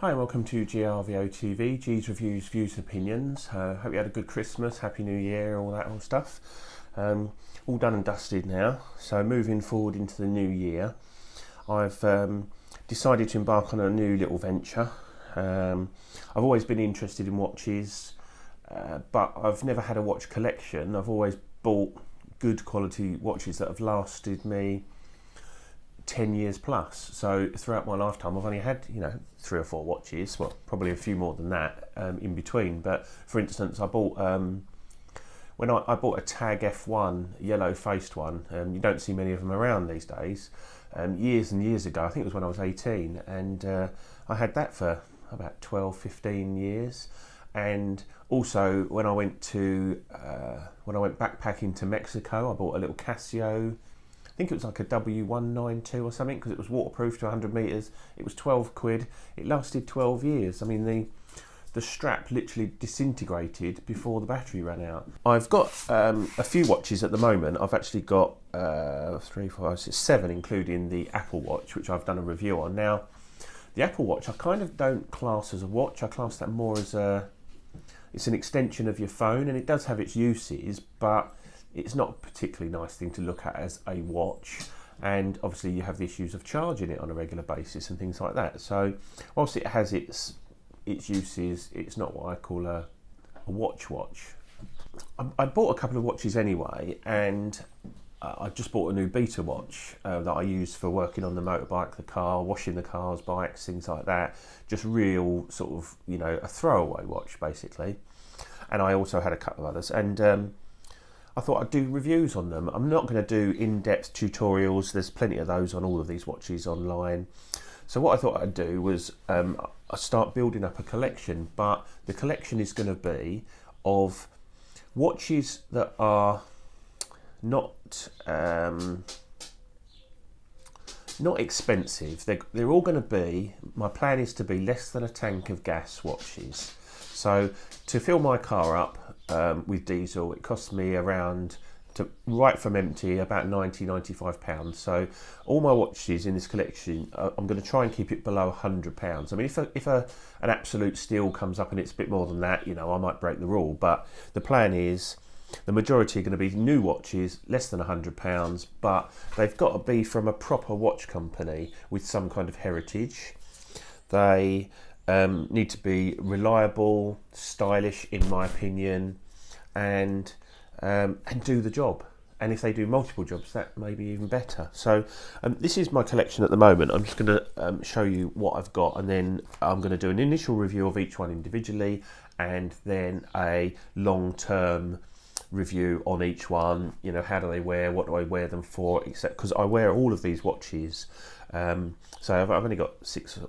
Hi, welcome to GRVO TV, G's Reviews, Views and Opinions. Hope you had a good Christmas, Happy New Year, all that old stuff. All done and dusted now, so moving forward into the new year, I've decided to embark on a new little venture. I've always been interested in watches, but I've never had a watch collection. I've always bought good quality watches that have lasted me 10 years plus. So throughout my lifetime I've only had 3 or 4 watches, well probably a few more than that in between. But for instance, I bought when I bought a Tag F1 yellow faced one. You don't see many of them around these days. Years and years ago, I think it was when I was 18, and I had that for about 12-15 years. And also when I went backpacking to Mexico, I bought a little Casio, I think it was like a W192 or something, because it was waterproof to 100 metres. It was 12 quid. It lasted 12 years. I mean, the strap literally disintegrated before the battery ran out. I've got a few watches at the moment. I've actually got 3, 4, 5, 6, 7, including the Apple Watch, which I've done a review on. Now, the Apple Watch I kind of don't class as a watch. I class that more as it's an extension of your phone, and it does have its uses, but it's not a particularly nice thing to look at as a watch. And obviously you have the issues of charging it on a regular basis and things like that. So whilst it has its uses, it's not what I call a watch. I bought a couple of watches anyway, and I just bought a new Beta watch that I use for working on the motorbike, the car, washing the cars, bikes, things like that. Just real sort of, a throwaway watch basically. And I also had a couple of others, and I thought I'd do reviews on them. I'm not going to do in-depth tutorials. There's plenty of those on all of these watches online. So what I thought I'd do was I start building up a collection, but the collection is going to be of watches that are not expensive. They're all going to be, my plan is to be less than a tank of gas watches. So to fill my car up with diesel, it costs me around, right from empty, about £90-95. So all my watches in this collection, I'm going to try and keep it below £100. I mean, if an absolute steal comes up and it's a bit more than that, I might break the rule. But the plan is the majority are going to be new watches, less than £100, but they've got to be from a proper watch company with some kind of heritage. They need to be reliable, stylish in my opinion, and do the job. And if they do multiple jobs, that may be even better. So this is my collection at the moment. I'm just going to show you what I've got, and then I'm going to do an initial review of each one individually, and then a long-term review on each one. How do they wear, what do I wear them for, etc. Because I wear all of these watches. So I've only got six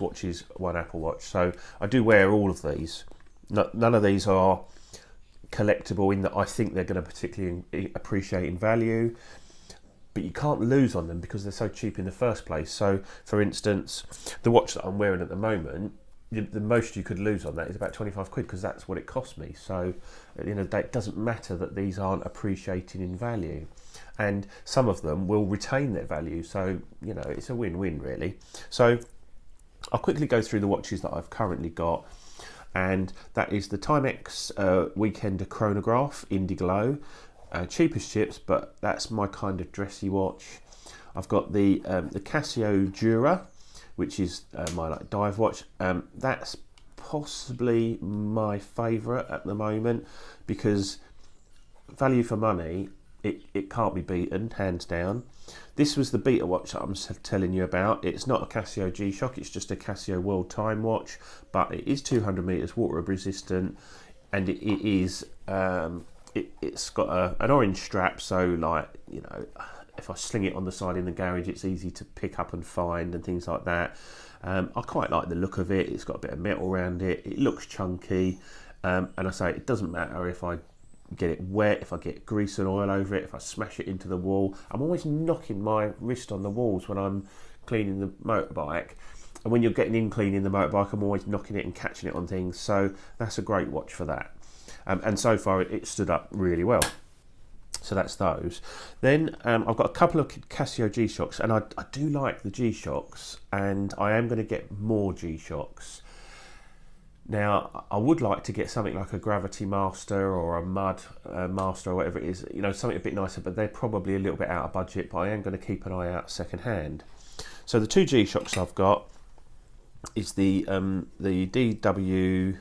watches, 1 Apple Watch. So I do wear all of these. None of these are collectible in that I think they're going to particularly appreciate in value, but you can't lose on them because they're so cheap in the first place. So for instance, the watch that I'm wearing at the moment, the most you could lose on that is about 25 quid, because that's what it cost me. So it doesn't matter that these aren't appreciating in value, and some of them will retain their value. So it's a win-win really. So I'll quickly go through the watches that I've currently got, and that is the Timex Weekender Chronograph Indiglo, cheapest chips, but that's my kind of dressy watch. I've got the Casio Jura, which is my dive watch. That's possibly my favourite at the moment, because value for money, it can't be beaten, hands down. This was the Beta watch that I'm telling you about. It's not a Casio G-Shock, it's just a Casio World Time watch, but it is 200 metres water resistant, and it's got an orange strap, so if I sling it on the side in the garage, it's easy to pick up and find and things like that. I quite like the look of it. It's got a bit of metal around it. It looks chunky, and I say it doesn't matter if I get it wet, if I get grease and oil over it, if I smash it into the wall. I'm always knocking my wrist on the walls when I'm cleaning the motorbike, and when you're getting in cleaning the motorbike, I'm always knocking it and catching it on things. So that's a great watch for that, and so far it stood up really well. So that's those. Then I've got a couple of Casio G-Shocks, and I do like the G-Shocks, and I am going to get more G-Shocks. Now, I would like to get something like a Gravity Master or a Mud Master or whatever it is, you know, something a bit nicer, but they're probably a little bit out of budget, but I am going to keep an eye out second hand. So the two G-Shocks I've got is the DW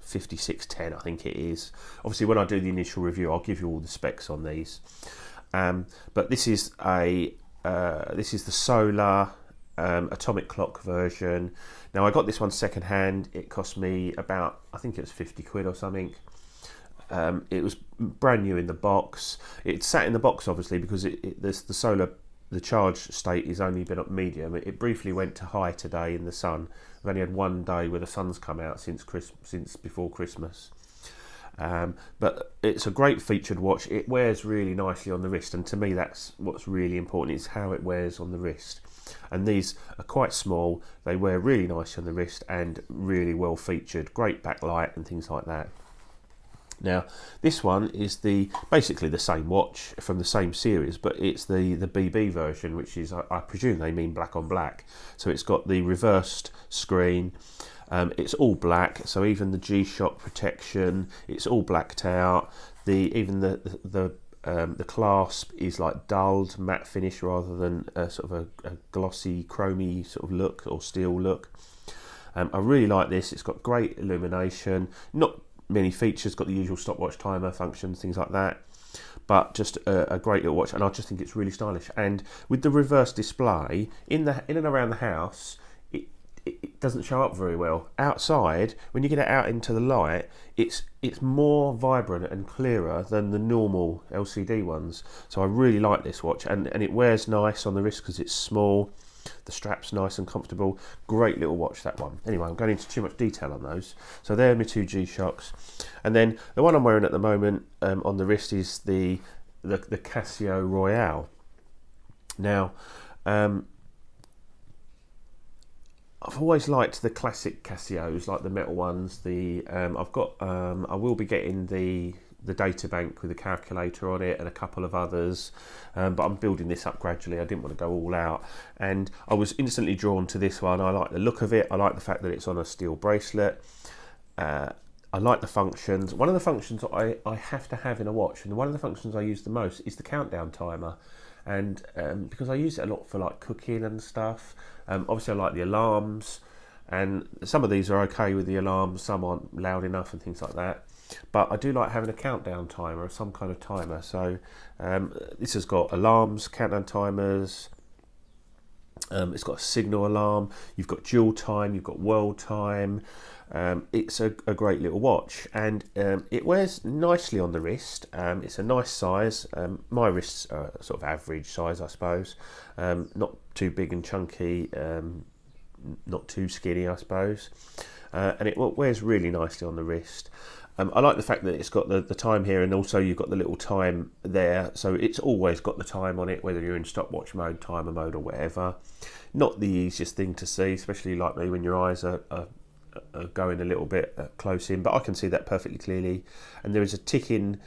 5610, I think it is. Obviously, when I do the initial review, I'll give you all the specs on these. But this is the solar atomic clock version. Now, I got this one second hand. It cost me about, I think it was 50 quid or something. It was brand new in the box. It sat in the box obviously because the charge state is only been up medium. It briefly went to high today in the sun. We've only had one day where the sun's come out since before Christmas. But it's a great featured watch. It wears really nicely on the wrist, and to me that's what's really important, is how it wears on the wrist. And these are quite small. They wear really nicely on the wrist and really well featured. Great backlight and things like that. Now, this one is basically the same watch from the same series, but it's the BB version, which is, I presume they mean black on black. So it's got the reversed screen. It's all black, so even the G-Shock protection, it's all blacked out. Even the clasp is like dulled matte finish rather than sort of a glossy chromy sort of look or steel look. I really like this. It's got great illumination, not many features, got the usual stopwatch timer functions, things like that, but just a great little watch, and I just think it's really stylish. And with the reverse display in and around the house, it doesn't show up very well. Outside, when you get it out into the light, it's more vibrant and clearer than the normal LCD ones. So I really like this watch, and it wears nice on the wrist because it's small. The strap's nice and comfortable. Great little watch, that one. Anyway, I'm going into too much detail on those. So they're my two G-Shocks. And then the one I'm wearing at the moment on the wrist is the Casio Royale. Now, I've always liked the classic Casios, like the metal ones. I will be getting the data bank with a calculator on it and a couple of others, but I'm building this up gradually. I didn't want to go all out, and I was instantly drawn to this one. I like the look of it. I like the fact that it's on a steel bracelet. I like the functions. One of the functions that I have to have in a watch, and one of the functions I use the most, is the countdown timer. And because I use it a lot for like cooking and stuff. Obviously I like the alarms, and some of these are okay with the alarms, some aren't loud enough and things like that. But I do like having a countdown timer or some kind of timer. So this has got alarms, countdown timers. It's got a signal alarm. You've got dual time. You've got world time. It's a great little watch, and it wears nicely on the wrist. It's a nice size. My wrists are sort of average size, I suppose. Not too big and chunky. Not too skinny, I suppose. And it wears really nicely on the wrist. I like the fact that it's got the time here, and also you've got the little time there, so it's always got the time on it, whether you're in stopwatch mode, timer mode, or whatever. Not the easiest thing to see, especially like me when your eyes are going a little bit close in, but I can see that perfectly clearly. And there is a ticking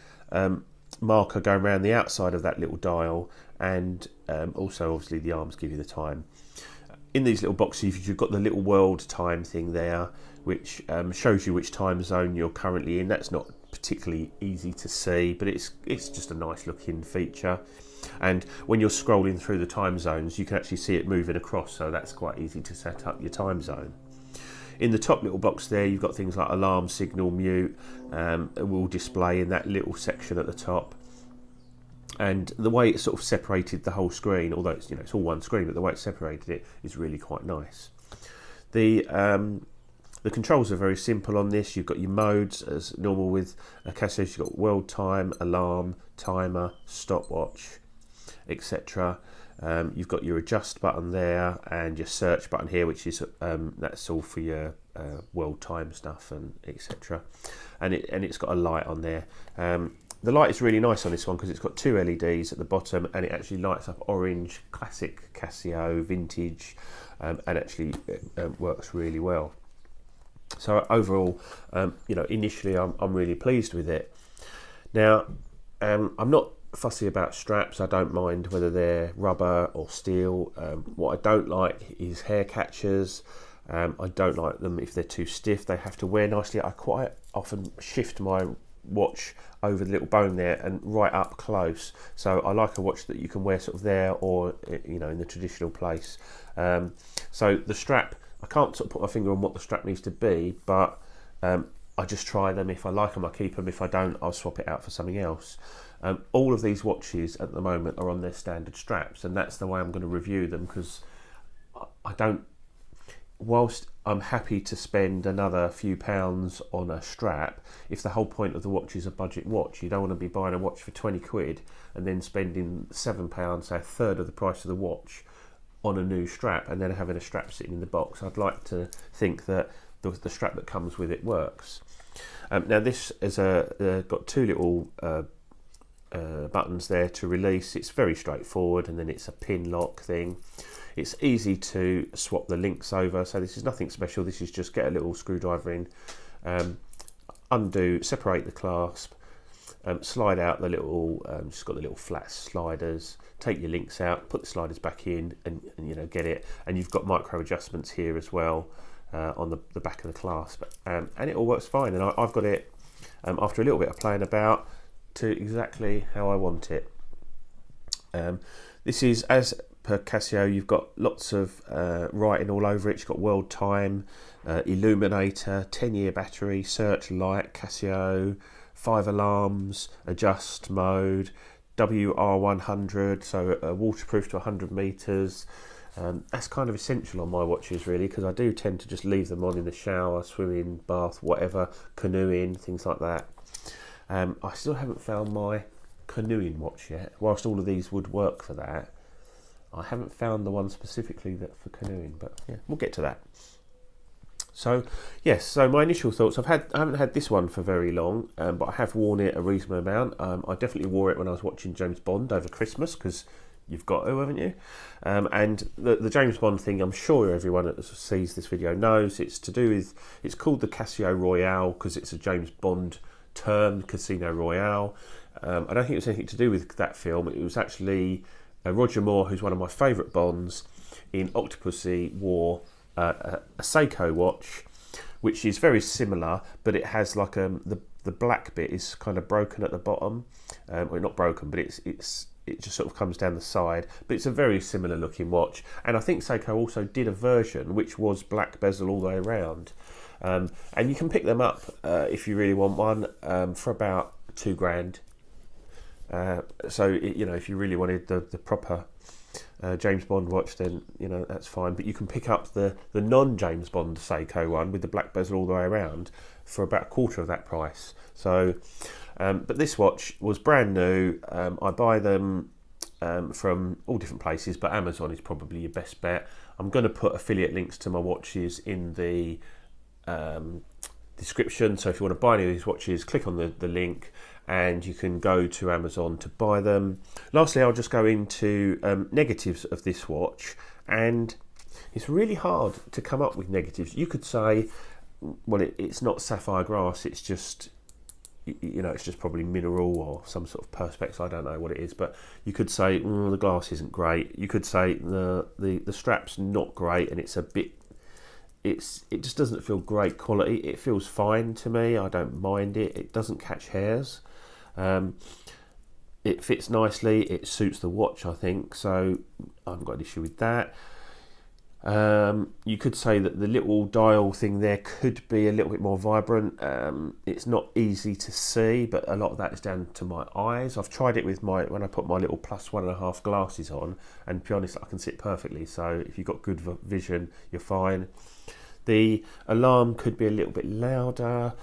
marker going around the outside of that little dial, and also obviously the arms give you the time. In these little boxes, you've got the little world time thing there, which shows you which time zone you're currently in. That's not particularly easy to see, but it's just a nice looking feature. And when you're scrolling through the time zones, you can actually see it moving across, so that's quite easy to set up your time zone. In the top little box there, you've got things like alarm, signal, mute. It will display in that little section at the top. And the way it's sort of separated the whole screen, although it's all one screen, but the way it's separated it is really quite nice. The controls are very simple on this. You've got your modes as normal with a Casio. You've got world time, alarm, timer, stopwatch, etc. You've got your adjust button there and your search button here, which is that's all for your world time stuff and etc. And it's got a light on there. The light is really nice on this one because it's got two LEDs at the bottom, and it actually lights up orange, classic Casio, vintage, and actually works really well. So overall, initially I'm really pleased with it. Now, I'm not fussy about straps. I don't mind whether they're rubber or steel. What I don't like is hair catchers. I don't like them if they're too stiff. They have to wear nicely. I quite often shift my watch over the little bone there and right up close. So I like a watch that you can wear sort of there, or you know, in the traditional place. So the strap, I can't sort of put my finger on what the strap needs to be, but I just try them. If I like them, I keep them. If I don't, I'll swap it out for something else. All of these watches at the moment are on their standard straps, and that's the way I'm going to review them, because I don't, whilst I'm happy to spend another few pounds on a strap, if the whole point of the watch is a budget watch, you don't want to be buying a watch for 20 quid and then spending £7, say a third of the price of the watch, on a new strap, and then having a strap sitting in the box. I'd like to think that the strap that comes with it works. Now this is got two little buttons there to release. It's very straightforward, and then it's a pin lock thing. It's easy to swap the links over, so this is nothing special. This is just get a little screwdriver in, undo, separate the clasp, slide out the little, just got the little flat sliders, take your links out, put the sliders back in, and you know, get it. And you've got micro adjustments here as well on the back of the clasp, and it all works fine. And I've got it, after a little bit of playing about, to exactly how I want it. This is, as per Casio, you've got lots of writing all over it. You've got world time, illuminator, 10-year battery, search light, Casio, 5 alarms, adjust mode, WR100, so waterproof to 100 meters. That's kind of essential on my watches, really, because I do tend to just leave them on in the shower, swimming, bath, whatever, canoeing, things like that. I still haven't found my canoeing watch yet. Whilst all of these would work for that, I haven't found the one specifically that for canoeing, but yeah, we'll get to that. So yes, so my initial thoughts, I haven't had this one for very long, but I have worn it a reasonable amount. I definitely wore it when I was watching James Bond over Christmas, because you've got to, haven't you? And the James Bond thing, I'm sure everyone that sees this video knows. It's to do with, it's called the Casio Royale because it's a James Bond term, Casino Royale. I don't think it was anything to do with that film. It was actually Roger Moore, who's one of my favourite Bonds, in Octopussy, wore a Seiko watch, which is very similar, but it has like the black bit is kind of broken at the bottom. Well, not broken, but it just sort of comes down the side. But it's a very similar looking watch, and I think Seiko also did a version which was black bezel all the way around. And you can pick them up if you really want one for about £2,000. So you know, if you really wanted the proper James Bond watch, then you know, that's fine. But you can pick up the non-James Bond Seiko one with the black bezel all the way around for about a quarter of that price. So, but this watch was brand new. I buy them from all different places, but Amazon is probably your best bet. I'm going to put affiliate links to my watches in the description, so if you want to buy any of these watches, click on the link and you can go to Amazon to buy them. Lastly, I'll just go into negatives of this watch, and it's really hard to come up with negatives. You could say, well, it's not sapphire glass, it's just, you know, it's just probably mineral or some sort of perspex, I don't know what it is, but you could say the glass isn't great. You could say the strap's not great, and it's a bit, it just doesn't feel great quality. It feels fine to me, I don't mind it. It doesn't catch hairs. It fits nicely, it suits the watch, I think, so I haven't got an issue with that. You could say that the little dial thing there could be a little bit more vibrant. It's not easy to see, but a lot of that is down to my eyes. I've tried it with when I put my little +1.5 glasses on, and to be honest, I can see it perfectly. So if you've got good vision, you're fine. The alarm could be a little bit louder.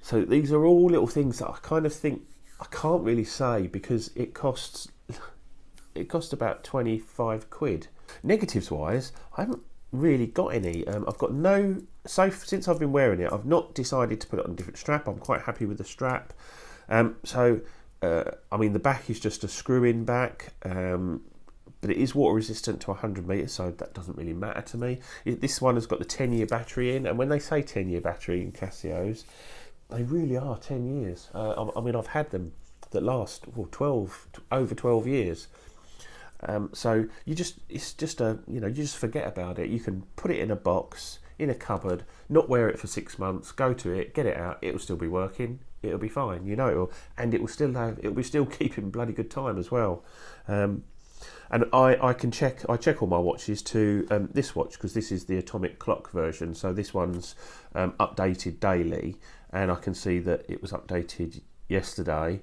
So these are all little things that I kind of think I can't really say, because it cost about 25 quid. Negatives wise, I haven't really got any. I've got no, so since I've been wearing it, I've not decided to put it on a different strap. I'm quite happy with the strap. I mean, the back is just a screw-in back, but it is water resistant to 100 meters, so that doesn't really matter to me. This one has got the 10-year battery in, and when they say 10-year battery in Casios, they really are 10 years. I mean, I've had them that last over 12 years. So it's just you just forget about it. You can put it in a box, in a cupboard, not wear it for 6 months, go to it, get it out, it'll still be working, it'll be fine, it will, and it'll be still keeping bloody good time as well. And I check all my watches to this watch, because this is the atomic clock version, so this one's updated daily, and I can see that it was updated yesterday.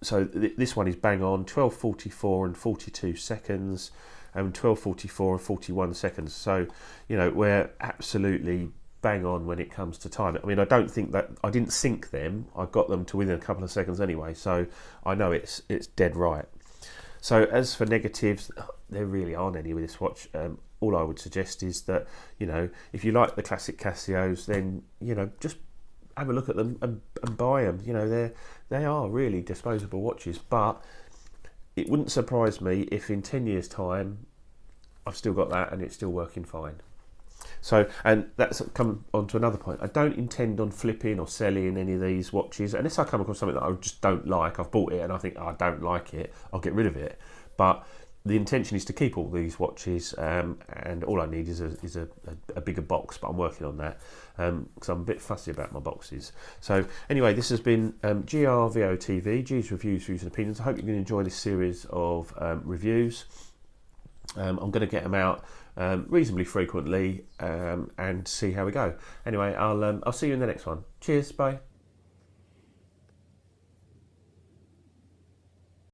So this one is bang on, 12:44 and 42 seconds, and 12:44 and 41 seconds. So we're absolutely bang on when it comes to time. I mean, I don't think that I didn't sync them. I got them to within a couple of seconds anyway, so I know it's dead right. So as for negatives, there really aren't any with this watch. All I would suggest is that if you like the classic Casios, then just have a look at them and buy them. They are really disposable watches, but it wouldn't surprise me if in 10 years time I've still got that and it's still working fine. So, and that's come on to another point. I don't intend on flipping or selling any of these watches unless I come across something that I just don't like. I've bought it and I think, I don't like it, I'll get rid of it. But the intention is to keep all these watches, and all I need is a bigger box, but I'm working on that because I'm a bit fussy about my boxes. So anyway, this has been GRVOTV, G's Reviews, Views and Opinions. I hope you're going to enjoy this series of reviews. I'm going to get them out reasonably frequently and see how we go. Anyway, I'll see you in the next one. Cheers, bye.